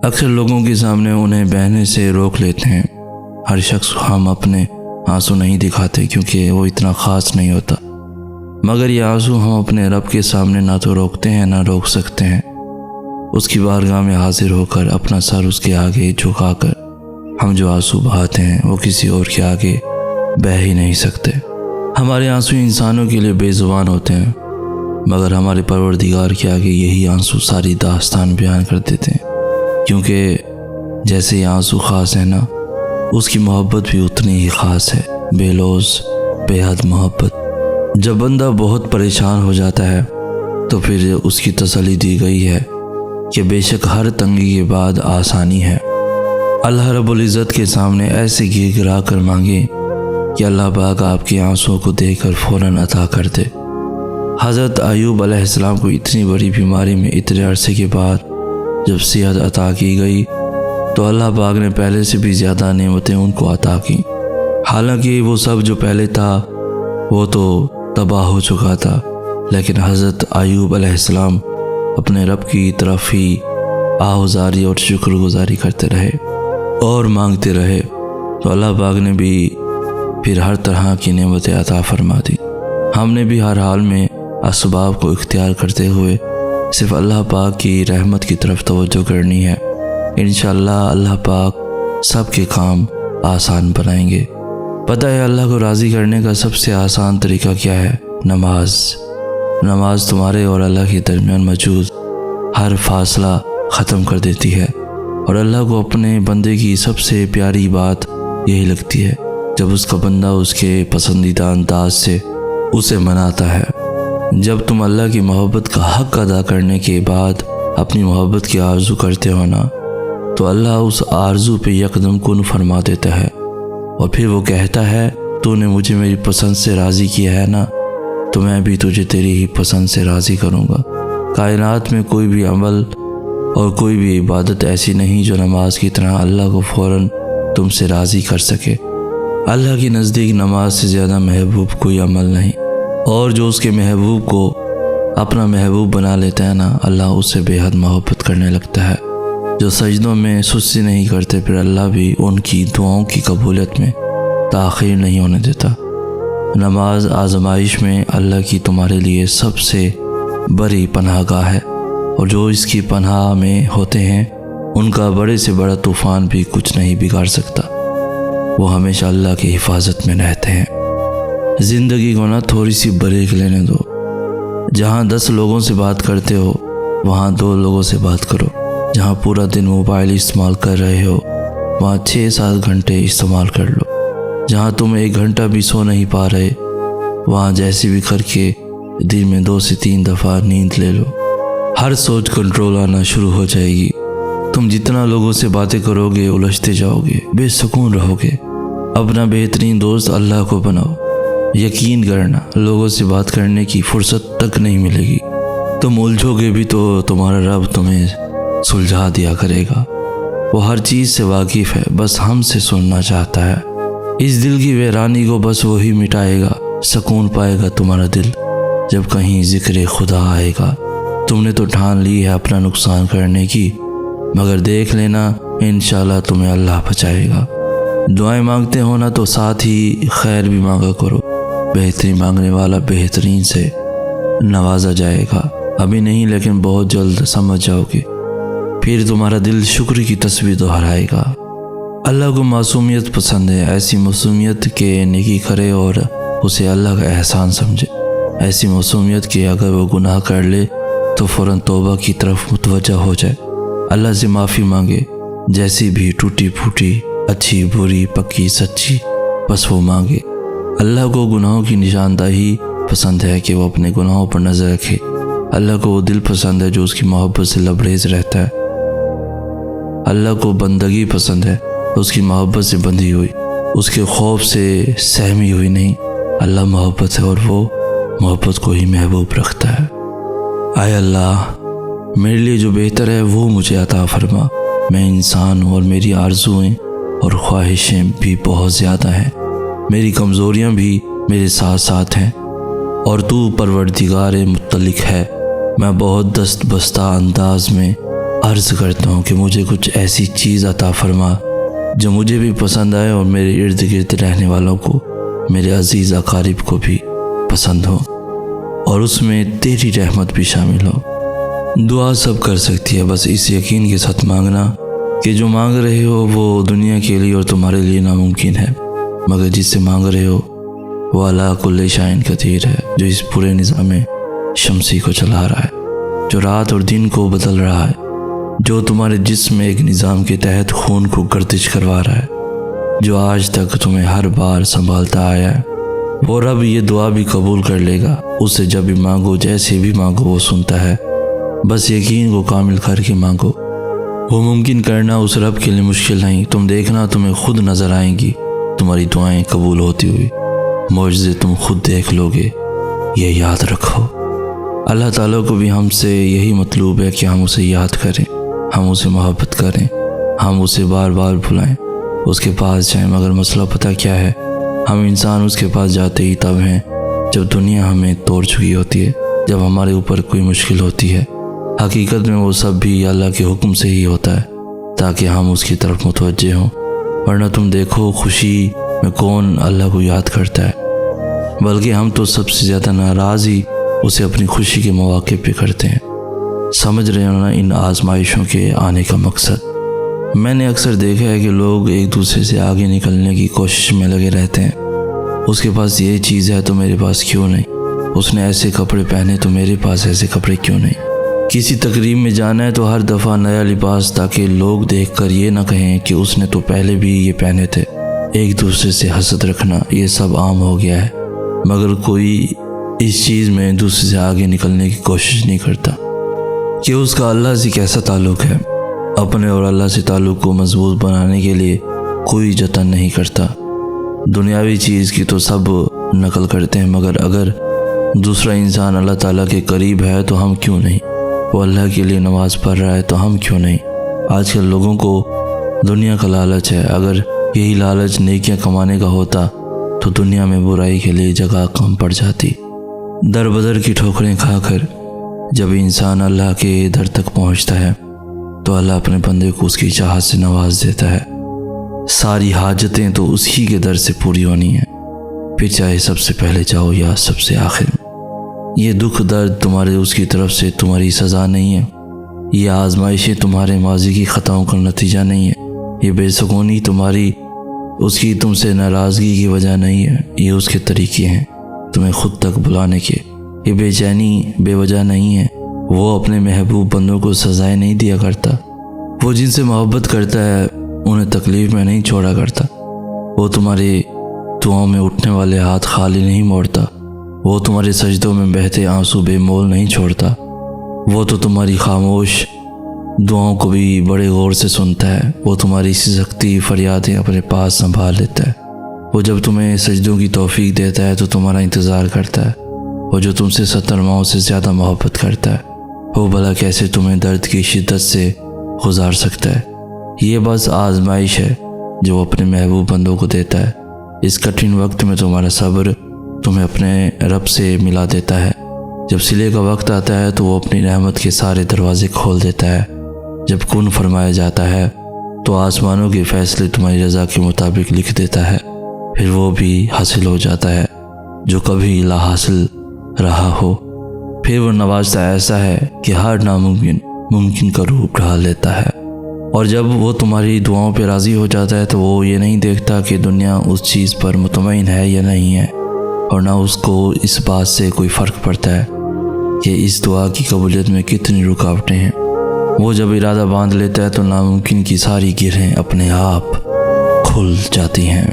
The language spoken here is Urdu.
اکثر لوگوں کے سامنے انہیں بہنے سے روک لیتے ہیں۔ ہر شخص ہم اپنے آنسو نہیں دکھاتے کیونکہ وہ اتنا خاص نہیں ہوتا، مگر یہ آنسو ہم اپنے رب کے سامنے نہ تو روکتے ہیں نہ روک سکتے ہیں۔ اس کی بارگاہ میں حاضر ہو کر اپنا سر اس کے آگے جھکا کر ہم جو آنسو بہاتے ہیں وہ کسی اور کے آگے بہہ ہی نہیں سکتے۔ ہمارے آنسو انسانوں کے لیے بے زبان ہوتے ہیں، مگر ہمارے پروردگار کے آگے یہی آنسو ساری داستان بیان کر دیتے ہیں، کیونکہ جیسے یہ آنسو خاص ہے نا، اس کی محبت بھی اتنی ہی خاص ہے، بے لوز، بے حد محبت۔ جب بندہ بہت پریشان ہو جاتا ہے تو پھر اس کی تسلی دی گئی ہے کہ بے شک ہر تنگی کے بعد آسانی ہے۔ اللہ رب العزت کے سامنے ایسے گر گرا کر مانگے کہ اللہ پاک آپ کے آنسوں کو دیکھ کر فوراً عطا کر دے۔ حضرت ایوب علیہ السلام کو اتنی بڑی بیماری میں اتنے عرصے کے بعد جب صحت عطا کی گئی تو اللہ پاک نے پہلے سے بھی زیادہ نعمتیں ان کو عطا کی، حالانکہ وہ سب جو پہلے تھا وہ تو تباہ ہو چکا تھا، لیکن حضرت ایوب علیہ السلام اپنے رب کی طرف ہی آہوزاری اور شکر گزاری کرتے رہے اور مانگتے رہے، تو اللہ پاک نے بھی پھر ہر طرح کی نعمتیں عطا فرما دی۔ ہم نے بھی ہر حال میں اسباب کو اختیار کرتے ہوئے صرف اللہ پاک کی رحمت کی طرف توجہ کرنی ہے۔ انشاءاللہ اللہ پاک سب کے کام آسان بنائیں گے۔ پتہ ہے اللہ کو راضی کرنے کا سب سے آسان طریقہ کیا ہے؟ نماز۔ نماز تمہارے اور اللہ کے درمیان موجود ہر فاصلہ ختم کر دیتی ہے، اور اللہ کو اپنے بندے کی سب سے پیاری بات یہی لگتی ہے جب اس کا بندہ اس کے پسندیدہ انداز سے اسے مناتا ہے۔ جب تم اللہ کی محبت کا حق ادا کرنے کے بعد اپنی محبت کی آرزو کرتے ہو نا، تو اللہ اس آرزو پہ یکدم کن فرما دیتا ہے، اور پھر وہ کہتا ہے تو نے مجھے میری پسند سے راضی کیا ہے نا، تو میں بھی تجھے تیری ہی پسند سے راضی کروں گا۔ کائنات میں کوئی بھی عمل اور کوئی بھی عبادت ایسی نہیں جو نماز کی طرح اللہ کو فوراً تم سے راضی کر سکے۔ اللہ کی نزدیک نماز سے زیادہ محبوب کوئی عمل نہیں، اور جو اس کے محبوب کو اپنا محبوب بنا لیتا ہے نا، اللہ اس سے بے حد محبت کرنے لگتا ہے۔ جو سجدوں میں سستی نہیں کرتے، پھر اللہ بھی ان کی دعاؤں کی قبولیت میں تاخیر نہیں ہونے دیتا۔ نماز آزمائش میں اللہ کی تمہارے لیے سب سے بڑی پناہ گاہ ہے، اور جو اس کی پناہ میں ہوتے ہیں ان کا بڑے سے بڑا طوفان بھی کچھ نہیں بگاڑ سکتا، وہ ہمیشہ اللہ کی حفاظت میں رہتے ہیں۔ زندگی کو نہ تھوڑی سی بریک لینے دو، جہاں 10 لوگوں سے بات کرتے ہو وہاں 2 لوگوں سے بات کرو، جہاں پورا دن موبائل استعمال کر رہے ہو وہاں 6-7 گھنٹے استعمال کر لو، جہاں تم 1 گھنٹہ بھی سو نہیں پا رہے وہاں جیسے بھی کر کے دن میں 2 سے 3 دفعہ نیند لے لو۔ ہر سوچ کنٹرول آنا شروع ہو جائے گی۔ تم جتنا لوگوں سے باتیں کرو گے الجھتے جاؤ گے، بے سکون رہو گے۔ اپنا بہترین دوست اللہ کو بناؤ۔ یقین کرنا لوگوں سے بات کرنے کی فرصت تک نہیں ملے گی، تم الجھو گے بھی تو تمہارا رب تمہیں سلجھا دیا کرے گا۔ وہ ہر چیز سے واقف ہے، بس ہم سے سننا چاہتا ہے۔ اس دل کی ویرانی کو بس وہی مٹائے گا، سکون پائے گا تمہارا دل جب کہیں ذکر خدا آئے گا۔ تم نے تو ٹھان لی ہے اپنا نقصان کرنے کی، مگر دیکھ لینا انشاءاللہ تمہیں اللہ بچائے گا۔ دعائیں مانگتے ہو نا تو ساتھ ہی خیر بھی مانگا کرو، بہترین مانگنے والا بہترین سے نوازا جائے گا۔ ابھی نہیں لیکن بہت جلد سمجھ جاؤ گے، پھر تمہارا دل شکر کی تسبیح دہرائے گا۔ اللہ کو معصومیت پسند ہے، ایسی معصومیت کہ نیکی کرے اور اسے اللہ کا احسان سمجھے، ایسی معصومیت کہ اگر وہ گناہ کر لے تو فوراً توبہ کی طرف متوجہ ہو جائے، اللہ سے معافی مانگے، جیسی بھی ٹوٹی پھوٹی، اچھی بری، پکی سچی، بس وہ مانگے۔ اللہ کو گناہوں کی نشاندہی پسند ہے کہ وہ اپنے گناہوں پر نظر رکھے۔ اللہ کو وہ دل پسند ہے جو اس کی محبت سے لبریز رہتا ہے۔ اللہ کو بندگی پسند ہے، اس کی محبت سے بندھی ہوئی، اس کے خوف سے سہمی ہوئی نہیں۔ اللہ محبت ہے اور وہ محبت کو ہی محبوب رکھتا ہے۔ اے اللہ، میرے لیے جو بہتر ہے وہ مجھے عطا فرما۔ میں انسان ہوں اور میری آرزوئیں اور خواہشیں بھی بہت زیادہ ہیں، میری کمزوریاں بھی میرے ساتھ ساتھ ہیں، اور تو پروردگار مطلق ہے۔ میں بہت دست بستہ انداز میں عرض کرتا ہوں کہ مجھے کچھ ایسی چیز عطا فرما جو مجھے بھی پسند آئے اور میرے ارد گرد رہنے والوں کو، میرے عزیز اقارب کو بھی پسند ہو، اور اس میں تیری رحمت بھی شامل ہو۔ دعا سب کر سکتی ہے، بس اس یقین کے ساتھ مانگنا کہ جو مانگ رہے ہو وہ دنیا کے لیے اور تمہارے لیے ناممکن ہے، مگر جس سے مانگ رہے ہو وہ علی کل شیء قدیر ہے، جو اس پورے نظام شمسی کو چلا رہا ہے، جو رات اور دن کو بدل رہا ہے، جو تمہارے جسم میں ایک نظام کے تحت خون کو گردش کروا رہا ہے، جو آج تک تمہیں ہر بار سنبھالتا آیا ہے۔ وہ رب یہ دعا بھی قبول کر لے گا، اس سے جب بھی مانگو، جیسے بھی مانگو وہ سنتا ہے، بس یقین کو کامل کر کے مانگو۔ وہ ممکن کرنا اس رب کے لیے مشکل نہیں، تم دیکھنا تمہیں خود نظر آئیں گی تمہاری دعائیں قبول ہوتی ہوئی، معجزے تم خود دیکھ لو گے۔ یہ یاد رکھو، اللہ تعالیٰ کو بھی ہم سے یہی مطلوب ہے کہ ہم اسے یاد کریں، ہم اسے محبت کریں، ہم اسے بار بار بلائیں، اس کے پاس جائیں، مگر مسئلہ پتہ کیا ہے؟ ہم انسان اس کے پاس جاتے ہی تب ہیں جب دنیا ہمیں توڑ چکی ہوتی ہے، جب ہمارے اوپر کوئی مشکل ہوتی ہے۔ حقیقت میں وہ سب بھی اللہ کے حکم سے ہی ہوتا ہے تاکہ ہم اس کی طرف متوجہ ہوں، ورنہ تم دیکھو خوشی میں کون اللہ کو یاد کرتا ہے، بلکہ ہم تو سب سے زیادہ ناراض ہی اسے اپنی خوشی کے مواقع پہ کرتے ہیں۔ سمجھ رہے ہو نا ان آزمائشوں کے آنے کا مقصد؟ میں نے اکثر دیکھا ہے کہ لوگ ایک دوسرے سے آگے نکلنے کی کوشش میں لگے رہتے ہیں۔ اس کے پاس یہ چیز ہے تو میرے پاس کیوں نہیں؟ اس نے ایسے کپڑے پہنے تو میرے پاس ایسے کپڑے کیوں نہیں؟ کسی تقریب میں جانا ہے تو ہر دفعہ نیا لباس، تاکہ لوگ دیکھ کر یہ نہ کہیں کہ اس نے تو پہلے بھی یہ پہنے تھے۔ ایک دوسرے سے حسد رکھنا یہ سب عام ہو گیا ہے، مگر کوئی اس چیز میں دوسرے سے آگے نکلنے کی کوشش نہیں کرتا کہ اس کا اللہ سے کیسا تعلق ہے۔ اپنے اور اللہ سے تعلق کو مضبوط بنانے کے لیے کوئی جتن نہیں کرتا۔ دنیاوی چیز کی تو سب نقل کرتے ہیں، مگر اگر دوسرا انسان اللہ تعالیٰ کے قریب ہے تو ہم کیوں نہیں؟ وہ اللہ کے لیے نماز پڑھ رہا ہے تو ہم کیوں نہیں؟ آج کل لوگوں کو دنیا کا لالچ ہے، اگر یہی لالچ نیکیاں کمانے کا ہوتا تو دنیا میں برائی کے لیے جگہ کم پڑ جاتی۔ در بدر کی ٹھوکریں کھا کر جب انسان اللہ کے در تک پہنچتا ہے تو اللہ اپنے بندے کو اس کی چاہت سے نواز دیتا ہے۔ ساری حاجتیں تو اسی کے در سے پوری ہونی ہیں، پھر چاہے سب سے پہلے جاؤ یا سب سے آخر میں۔ یہ دکھ درد تمہارے اس کی طرف سے تمہاری سزا نہیں ہے، یہ آزمائشیں تمہارے ماضی کی خطاؤں کا نتیجہ نہیں ہے، یہ بے سکونی تمہاری اس کی تم سے ناراضگی کی وجہ نہیں ہے، یہ اس کے طریقے ہیں تمہیں خود تک بلانے کے۔ یہ بے چینی بے وجہ نہیں ہے، وہ اپنے محبوب بندوں کو سزائیں نہیں دیا کرتا، وہ جن سے محبت کرتا ہے انہیں تکلیف میں نہیں چھوڑا کرتا، وہ تمہاری دعاؤں میں اٹھنے والے ہاتھ خالی نہیں موڑتا، وہ تمہارے سجدوں میں بہتے آنسو بے مول نہیں چھوڑتا، وہ تو تمہاری خاموش دعاؤں کو بھی بڑے غور سے سنتا ہے، وہ تمہاری سکتی فریادیں اپنے پاس سنبھال لیتا ہے، وہ جب تمہیں سجدوں کی توفیق دیتا ہے تو تمہارا انتظار کرتا ہے، وہ جو تم سے 70 ماؤں سے زیادہ محبت کرتا ہے، وہ بھلا کیسے تمہیں درد کی شدت سے گزار سکتا ہے؟ یہ بس آزمائش ہے جو وہ اپنے محبوب بندوں کو دیتا ہے۔ اس کٹھن وقت میں تمہارا صبر تمہیں اپنے رب سے ملا دیتا ہے۔ جب صلے کا وقت آتا ہے تو وہ اپنی رحمت کے سارے دروازے کھول دیتا ہے۔ جب کن فرمایا جاتا ہے تو آسمانوں کے فیصلے تمہاری رضا کے مطابق لکھ دیتا ہے، پھر وہ بھی حاصل ہو جاتا ہے جو کبھی لا حاصل رہا ہو۔ پھر وہ نوازتا ایسا ہے کہ ہر ناممکن ممکن کا روپ ڈھال لیتا ہے، اور جب وہ تمہاری دعاؤں پہ راضی ہو جاتا ہے تو وہ یہ نہیں دیکھتا کہ دنیا اس چیز پر مطمئن ہے یا نہیں ہے، اور نہ اس کو اس بات سے کوئی فرق پڑتا ہے کہ اس دعا کی قبولیت میں کتنی رکاوٹیں ہیں۔ وہ جب ارادہ باندھ لیتا ہے تو ناممکن کی ساری گرہیں اپنے آپ کھل جاتی ہیں۔